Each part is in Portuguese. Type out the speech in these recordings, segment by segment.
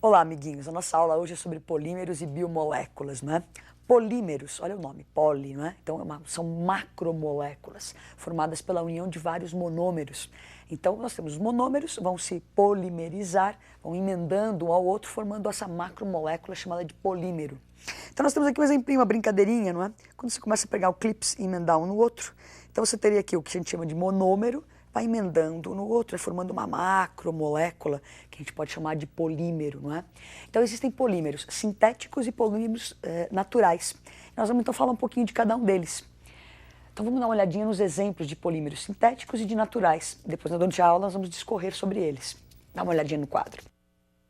Olá, amiguinhos. A nossa aula hoje é sobre polímeros e biomoléculas, não é? Polímeros, olha o nome, poli, não é? Então são macromoléculas formadas pela união de vários monômeros. Então nós temos os monômeros, vão se polimerizar, vão emendando um ao outro, formando essa macromolécula chamada de polímero. Então nós temos aqui um exemplinho, uma brincadeirinha, não é? Quando você começa a pegar o clips e emendar um no outro, então você teria aqui o que a gente chama de monômero, vai emendando um no outro, formando uma macromolécula, que a gente pode chamar de polímero, não é? Então existem polímeros sintéticos e polímeros naturais. Nós vamos então falar um pouquinho de cada um deles. Então vamos dar uma olhadinha nos exemplos de polímeros sintéticos e de naturais. Depois, durante a aula, nós vamos discorrer sobre eles. Dá uma olhadinha no quadro.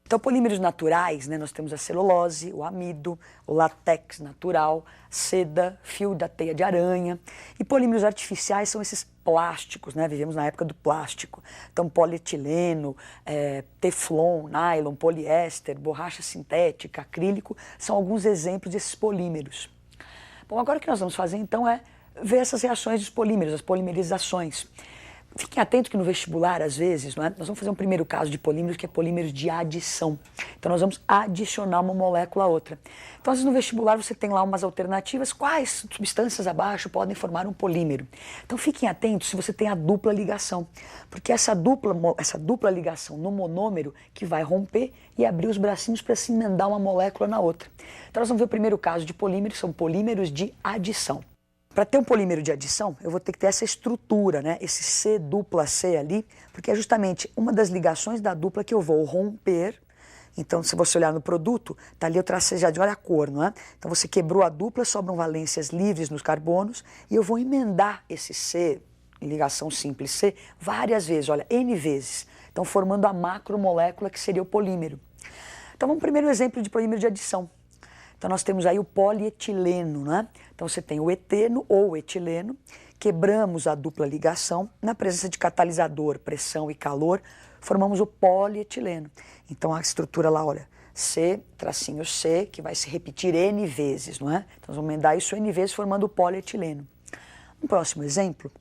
Então, polímeros naturais, né, nós temos a celulose, o amido, o látex natural, seda, fio da teia de aranha. E polímeros artificiais são esses plásticos, né? Vivemos na época do plástico. Então, polietileno, teflon, nylon, poliéster, borracha sintética, acrílico, são alguns exemplos desses polímeros. Bom, agora o que nós vamos fazer então é ver essas reações dos polímeros, as polimerizações. Fiquem atentos que no vestibular, às vezes, não é? Nós vamos fazer um primeiro caso de polímeros, que é polímeros de adição. Então, nós vamos adicionar uma molécula a outra. Então, às vezes, no vestibular, você tem lá umas alternativas. Quais substâncias abaixo podem formar um polímero? Então, fiquem atentos se você tem a dupla ligação. Porque essa dupla ligação no monômero que vai romper e abrir os bracinhos para se emendar uma molécula na outra. Então, nós vamos ver o primeiro caso de polímeros, são polímeros de adição. Para ter um polímero de adição, eu vou ter que ter essa estrutura, né? Esse C dupla C ali, porque é justamente uma das ligações da dupla que eu vou romper. Então, se você olhar no produto, tá ali eu tracejadinho, olha a cor, não é? Então, você quebrou a dupla, sobram valências livres nos carbonos, e eu vou emendar esse C, ligação simples C, várias vezes, olha, N vezes. Então, formando a macromolécula que seria o polímero. Então, vamos primeiro exemplo de polímero de adição. Então, nós temos aí o polietileno, né? Então, você tem o eteno ou o etileno, quebramos a dupla ligação, na presença de catalisador, pressão e calor, formamos o polietileno. Então, a estrutura lá, olha, C, tracinho C, que vai se repetir N vezes, não é? Então, nós vamos emendar isso N vezes, formando o polietileno. Um próximo exemplo.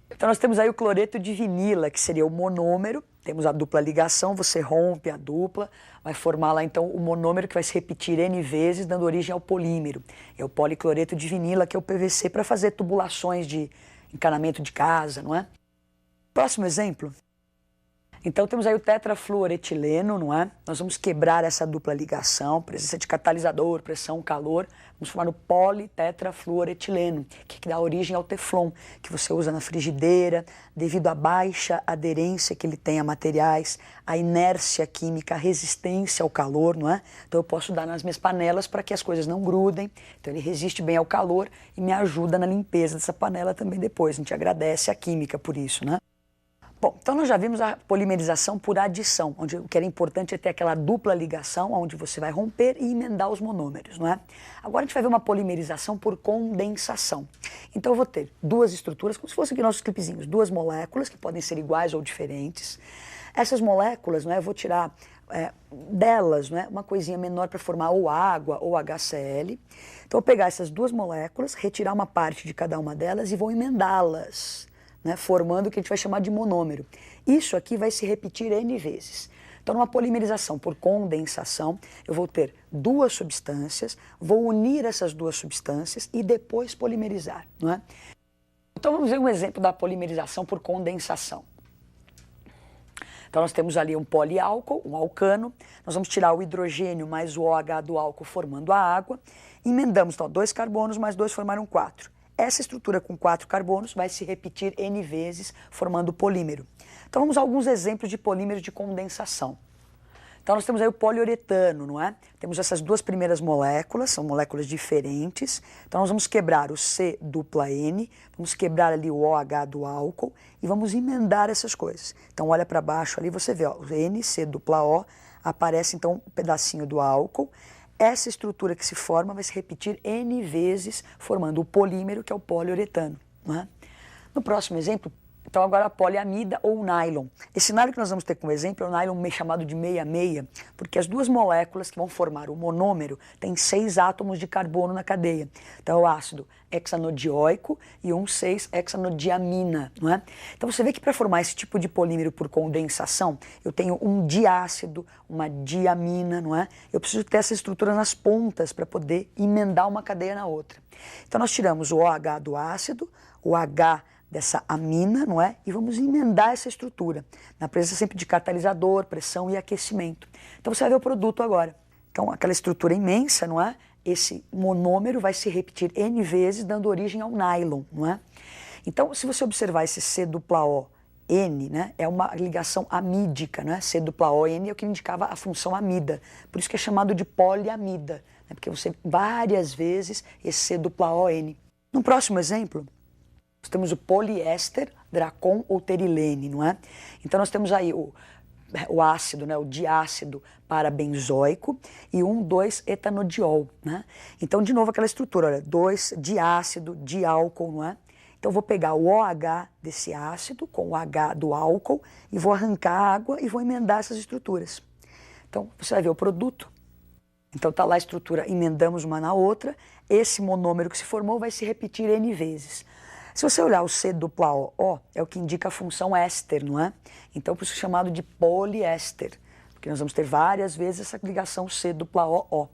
Então, nós temos aí o cloreto de vinila, que seria o monômero. Temos a dupla ligação, você rompe a dupla, vai formar lá então o monômero que vai se repetir N vezes, dando origem ao polímero. É o policloreto de vinila, que é o PVC, para fazer tubulações de encanamento de casa, não é? Próximo exemplo. Então temos aí o tetrafluoretileno, não é? Nós vamos quebrar essa dupla ligação, presença de catalisador, pressão, calor, vamos formar o politetrafluoretileno, que dá origem ao teflon, que você usa na frigideira, devido à baixa aderência que ele tem a materiais, a inércia química, a resistência ao calor, não é? Então eu posso dar nas minhas panelas para que as coisas não grudem, então ele resiste bem ao calor e me ajuda na limpeza dessa panela também depois. A gente agradece a química por isso, né? Bom, então nós já vimos a polimerização por adição, onde o que era importante é ter aquela dupla ligação, onde você vai romper e emendar os monômeros, não é? Agora a gente vai ver uma polimerização por condensação. Então eu vou ter duas estruturas, como se fossem aqui nossos clipezinhos, duas moléculas que podem ser iguais ou diferentes. Essas moléculas, não é, eu vou tirar delas, não é, uma coisinha menor para formar ou água ou HCl. Então eu vou pegar essas duas moléculas, retirar uma parte de cada uma delas e vou emendá-las, né, formando o que a gente vai chamar de monômero. Isso aqui vai se repetir N vezes. Então, numa polimerização por condensação, eu vou ter duas substâncias, vou unir essas duas substâncias e depois polimerizar, não é? Então, vamos ver um exemplo da polimerização por condensação. Então, nós temos ali um poliálcool, um alcano, nós vamos tirar o hidrogênio mais o OH do álcool formando a água, emendamos, então, 2 carbonos mais 2 formaram 4. Essa estrutura com 4 carbonos vai se repetir N vezes, formando o polímero. Então vamos a alguns exemplos de polímeros de condensação. Então nós temos aí o poliuretano, não é? Temos essas duas primeiras moléculas, são moléculas diferentes. Então nós vamos quebrar o C dupla N, vamos quebrar ali o OH do álcool e vamos emendar essas coisas. Então olha para baixo ali, você vê, ó, o N, C dupla O, aparece então um pedacinho do álcool. Essa estrutura que se forma vai se repetir N vezes, formando o polímero, que é o poliuretano, não é? No próximo exemplo, Então agora a poliamida ou nylon. Esse nylon que nós vamos ter como exemplo é o nylon chamado de meia-meia, porque as duas moléculas que vão formar o monômero têm 6 átomos de carbono na cadeia. Então é o ácido hexanodioico e 6-hexanodiamina, não é? Então você vê que para formar esse tipo de polímero por condensação, eu tenho um diácido, uma diamina, não é? Eu preciso ter essa estrutura nas pontas para poder emendar uma cadeia na outra. Então nós tiramos o OH do ácido, o H dessa amina, não é? E vamos emendar essa estrutura, na presença sempre de catalisador, pressão e aquecimento. Então você vai ver o produto agora. Então aquela estrutura imensa, não é? Esse monômero vai se repetir N vezes, dando origem ao nylon, não é? Então, se você observar esse C-N, né, é uma ligação amídica, né? C-N é o que indicava a função amida, por isso que é chamado de poliamida, né? Porque você várias vezes esse C-N. No próximo exemplo, nós temos o poliéster, dracon ou terilene, não é? Então nós temos aí o ácido, né, o diácido parabenzoico e 2-etanodiol, né? Então, de novo, aquela estrutura, olha, 2-diácido, diálcool, não é? Então, eu vou pegar o OH desse ácido com o H do álcool e vou arrancar a água e vou emendar essas estruturas. Então, você vai ver o produto. Então, está lá a estrutura, emendamos uma na outra, esse monômero que se formou vai se repetir N vezes. Se você olhar o C-O, é o que indica a função éster, não é? Então, por isso é chamado de poliéster, porque nós vamos ter várias vezes essa ligação C-O.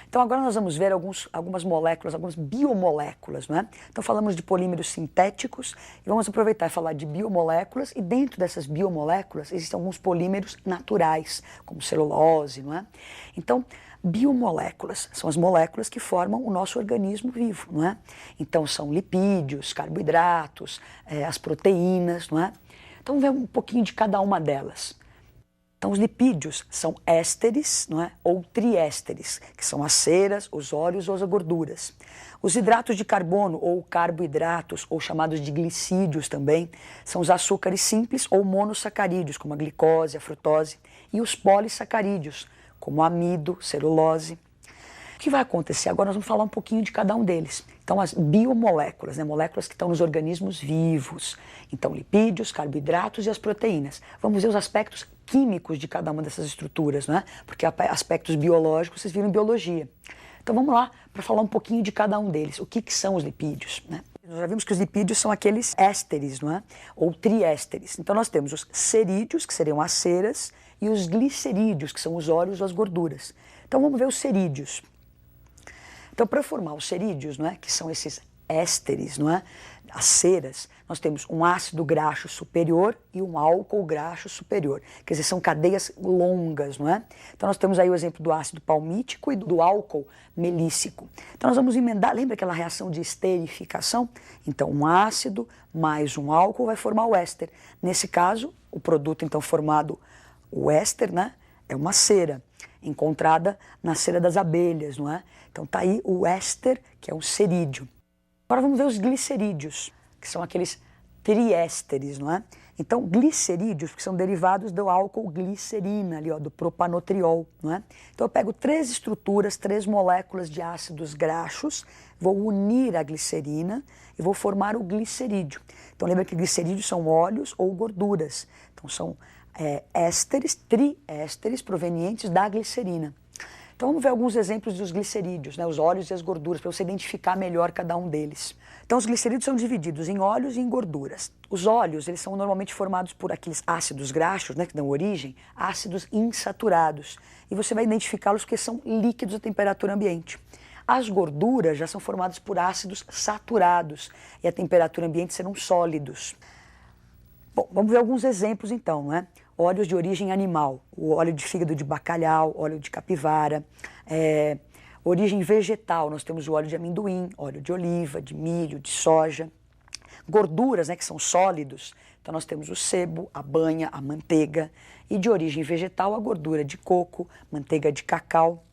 Então, agora nós vamos ver algumas moléculas, algumas biomoléculas, não é? Então, falamos de polímeros sintéticos e vamos aproveitar e falar de biomoléculas e dentro dessas biomoléculas existem alguns polímeros naturais, como celulose, não é? Então, biomoléculas são as moléculas que formam o nosso organismo vivo, não é? Então são lipídios, carboidratos, as proteínas, não é? Então vamos ver um pouquinho de cada uma delas. Então os lipídios são ésteres, não é? Ou triésteres, que são as ceras, os óleos ou as gorduras. Os hidratos de carbono ou carboidratos, ou chamados de glicídios também, são os açúcares simples ou monossacarídeos, como a glicose, a frutose, e os polissacarídeos, como amido, celulose. O que vai acontecer? Agora nós vamos falar um pouquinho de cada um deles. Então, as biomoléculas, né? Moléculas que estão nos organismos vivos. Então, lipídios, carboidratos e as proteínas. Vamos ver os aspectos químicos de cada uma dessas estruturas, né? Porque aspectos biológicos vocês viram em biologia. Então, vamos lá para falar um pouquinho de cada um deles. O que são os lipídios, né? Nós já vimos que os lipídios são aqueles ésteres, não é? Ou triésteres. Então, nós temos os cerídeos, que seriam as ceras, e os glicerídeos, que são os óleos ou as gorduras. Então vamos ver os cerídeos. Então para formar os cerídeos, não é, que são esses ésteres, não é, as ceras, nós temos um ácido graxo superior e um álcool graxo superior. Quer dizer, são cadeias longas, não é? Então nós temos aí o exemplo do ácido palmítico e do álcool melíssico. Então nós vamos emendar, lembra aquela reação de esterificação? Então um ácido mais um álcool vai formar o éster. Nesse caso, o produto então formado, o éster, né, é uma cera, encontrada na cera das abelhas, não é? Então tá aí o éster, que é um cerídeo. Agora vamos ver os glicerídeos, que são aqueles triésteres, não é? Então, glicerídeos, que são derivados do álcool glicerina, ali, ó, do propanotriol, não é? Então eu pego 3 estruturas, 3 moléculas de ácidos graxos, vou unir a glicerina e vou formar o glicerídeo. Então lembra que glicerídeos são óleos ou gorduras. Então são ésteres, triésteres provenientes da glicerina. Então vamos ver alguns exemplos dos glicerídeos, né, os óleos e as gorduras, para você identificar melhor cada um deles. Então os glicerídeos são divididos em óleos e em gorduras. Os óleos, eles são normalmente formados por aqueles ácidos graxos, né, que dão origem, ácidos insaturados. E você vai identificá-los porque são líquidos a temperatura ambiente. As gorduras já são formadas por ácidos saturados e a temperatura ambiente serão sólidos. Bom, vamos ver alguns exemplos então, né? Óleos de origem animal, o óleo de fígado de bacalhau, óleo de capivara. Origem vegetal, nós temos o óleo de amendoim, óleo de oliva, de milho, de soja. Gorduras, né, que são sólidos, então nós temos o sebo, a banha, a manteiga. E de origem vegetal, a gordura de coco, manteiga de cacau.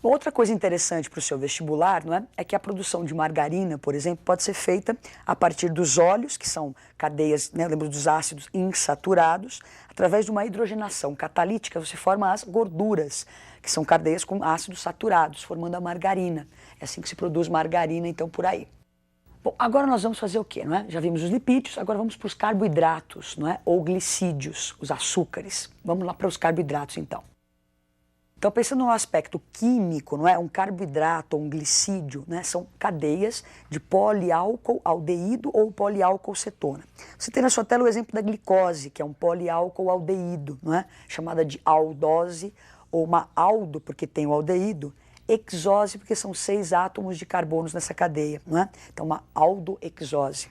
Outra coisa interessante para o seu vestibular, não é? É que a produção de margarina, por exemplo, pode ser feita a partir dos óleos, que são cadeias, né, lembra dos ácidos insaturados, através de uma hidrogenação catalítica, você forma as gorduras, que são cadeias com ácidos saturados, formando a margarina. É assim que se produz margarina, então, por aí. Bom, agora nós vamos fazer o quê, não é? Já vimos os lipídios, agora vamos para os carboidratos, não é? Ou glicídios, os açúcares. Vamos lá para os carboidratos, então. Então, pensando no aspecto químico, não é? Um carboidrato ou um glicídio, né? São cadeias de poliálcool aldeído ou poliálcool cetona. Você tem na sua tela o exemplo da glicose, que é um poliálcool aldeído, não é? Chamada de aldose, ou uma aldo, porque tem o aldeído, hexose, porque são 6 átomos de carbonos nessa cadeia, não é? Então, uma aldohexose.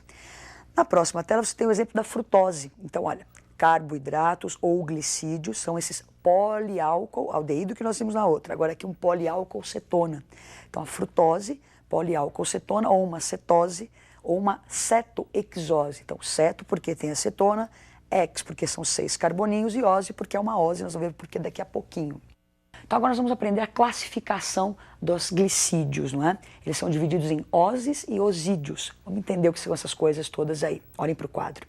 Na próxima tela, você tem o exemplo da frutose. Então, olha, carboidratos ou glicídios são esses poliálcool aldeído que nós vimos na outra. Agora aqui um poliálcool cetona. Então, a frutose, poliálcool cetona, ou uma cetose, ou uma cetohexose. Então, ceto porque tem acetona, hex porque são 6 carboninhos e ose porque é uma ose, nós vamos ver porque daqui a pouquinho. Então agora nós vamos aprender a classificação dos glicídios, não é? Eles são divididos em oses e osídios. Vamos entender o que são essas coisas todas aí. Olhem para o quadro.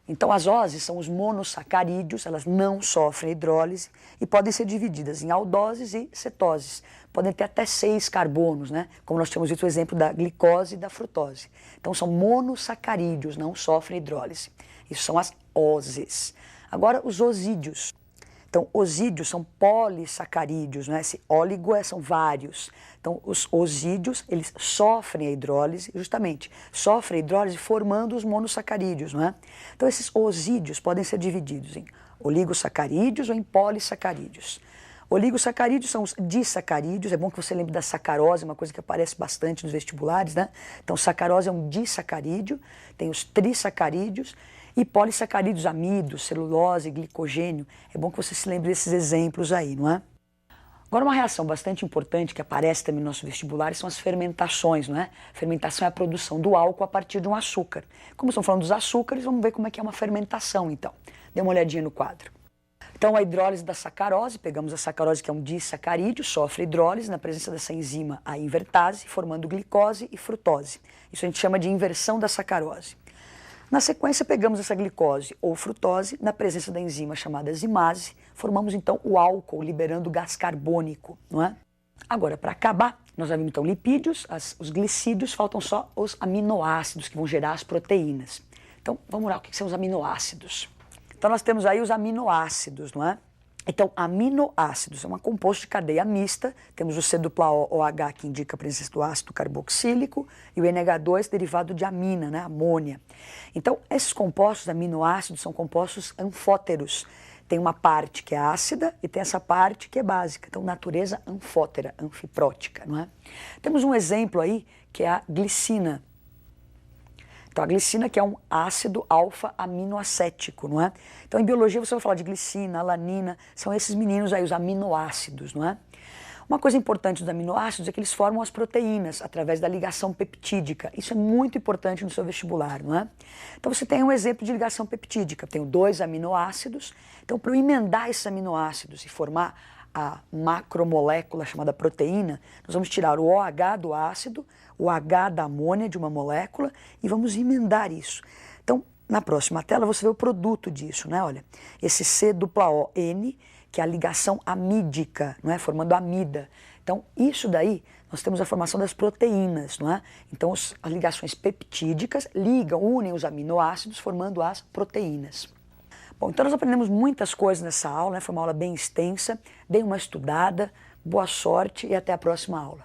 Então as oses são os monossacarídeos, elas não sofrem hidrólise e podem ser divididas em aldoses e cetoses. Podem ter até 6 carbonos, né? Como nós tínhamos visto o exemplo da glicose e da frutose. Então são monossacarídeos, não sofrem hidrólise. Isso são as oses. Agora os osídios. Então, osídios são polissacarídeos, né? Esse óligo são vários. Então, os osídios, eles sofrem a hidrólise, justamente, sofrem a hidrólise formando os monossacarídeos, não é? Então, esses osídios podem ser divididos em oligosacarídeos ou em polissacarídeos. Oligosacarídeos são os disacarídeos, é bom que você lembre da sacarose, uma coisa que aparece bastante nos vestibulares, né? Então, sacarose é um disacarídeo, tem os trissacarídeos, e polissacarídeos, amidos, celulose, glicogênio. É bom que você se lembre desses exemplos aí, não é? Agora, uma reação bastante importante que aparece também no nosso vestibular são as fermentações, não é? Fermentação é a produção do álcool a partir de um açúcar. Como estamos falando dos açúcares, vamos ver como é que é uma fermentação, então. Dê uma olhadinha no quadro. Então, a hidrólise da sacarose, pegamos a sacarose, que é um disacarídeo, sofre hidrólise na presença dessa enzima, a invertase, formando glicose e frutose. Isso a gente chama de inversão da sacarose. Na sequência, pegamos essa glicose ou frutose na presença da enzima chamada zimase, formamos então o álcool, liberando gás carbônico, não é? Agora, para acabar, nós já vimos então lipídios, os glicídios, faltam só os aminoácidos que vão gerar as proteínas. Então, vamos lá, o que são os aminoácidos? Então, nós temos aí os aminoácidos, não é? Então, aminoácidos é um composto de cadeia mista, temos o C-OH que indica a presença do ácido carboxílico e o NH2 derivado de amina, né, amônia. Então, esses compostos aminoácidos são compostos anfóteros. Tem uma parte que é ácida e tem essa parte que é básica. Então, natureza anfótera, anfiprótica, não é? Temos um exemplo aí que é a glicina. Então, a glicina que é um ácido alfa-aminoacético, não é? Então, em biologia você vai falar de glicina, alanina, são esses meninos aí, os aminoácidos, não é? Uma coisa importante dos aminoácidos é que eles formam as proteínas através da ligação peptídica. Isso é muito importante no seu vestibular, não é? Então, você tem um exemplo de ligação peptídica. Tenho 2 aminoácidos. Então, para eu emendar esses aminoácidos e formar a macromolécula chamada proteína, nós vamos tirar o OH do ácido, o H da amônia de uma molécula e vamos emendar isso. Então, na próxima tela você vê o produto disso, né? Olha, esse C-ON, que é a ligação amídica, não é? Formando amida. Então, isso daí, nós temos a formação das proteínas, não é? Então, as ligações peptídicas unem os aminoácidos, formando as proteínas. Bom, então nós aprendemos muitas coisas nessa aula, né? Foi uma aula bem extensa. Dê uma estudada, boa sorte e até a próxima aula.